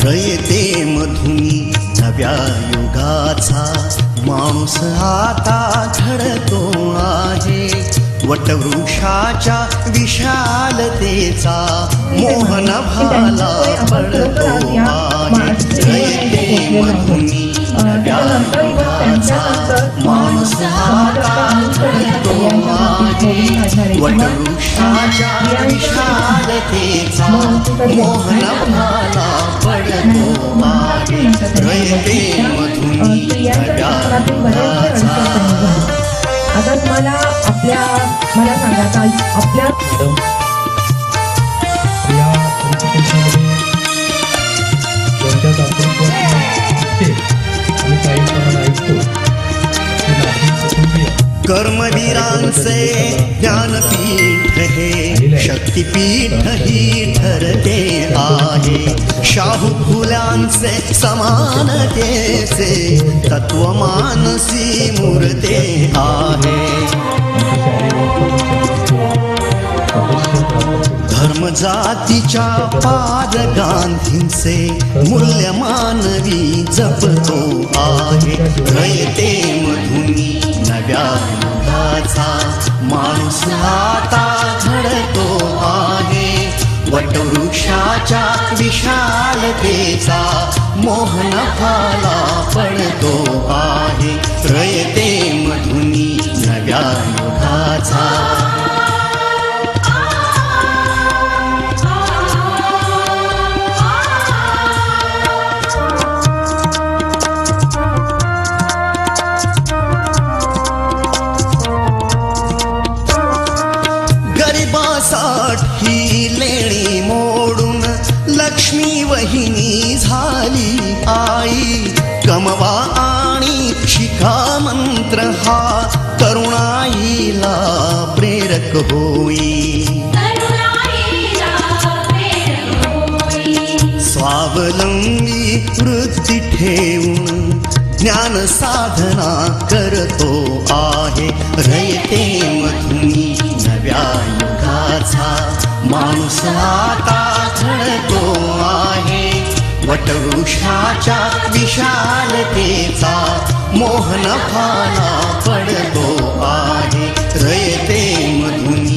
रयते मधुनी नव्या युगाचा माणूस आता घडतो आहे. वटवृक्षाच्या विशालतेचा मोहन भाला पडतो आहे. रयते मधुनी नव्या युगाचा माणूस आता घडतो आहे. वटवृक्षाच्या विशालतेचा मोहन भाला पडतो आहे. रयते मधुनी नव्या युगाचा. आता तुम्हाला मला सांगा का आपल्या या रिपोर्टेशनमध्ये कोणत्या तांत्रिक आणि काही प्रमाणात ऐकतो की नाशिक कुटुंबीय कर्मवीरांचे ज्ञानपीठ हे शक्तिपीठ ही ठरते आहे. शाहू फुल्यांचे समानतेचे तत्वमानसी मूर्ते आहे. धर्म जातीच्या पाद गांधींचे मूल्य मानवी जपतो आहे. रयते मधुनी नव्या युगाचा माणूस आता घडतो आहे. वटवृक्षाच्या विशालतेचा मोहन भाला पडतो आहे. रयते मधुनी नव्या युगाचा. ही लेणी मोडून लक्ष्मी वहिनी झाली आई. कमवा आणि शिका मंत्र हा तरुणाईला प्रेरक होई. स्वावलंबी वृत्ती ठेवून ज्ञान साधना करतो आहे. रयते मधुनी नव्या युगाचा माणूस आता घडतो आहे. वटवृक्षाच्या विशालतेचा मोहन भाला पडतो आहे. रयते मधुनी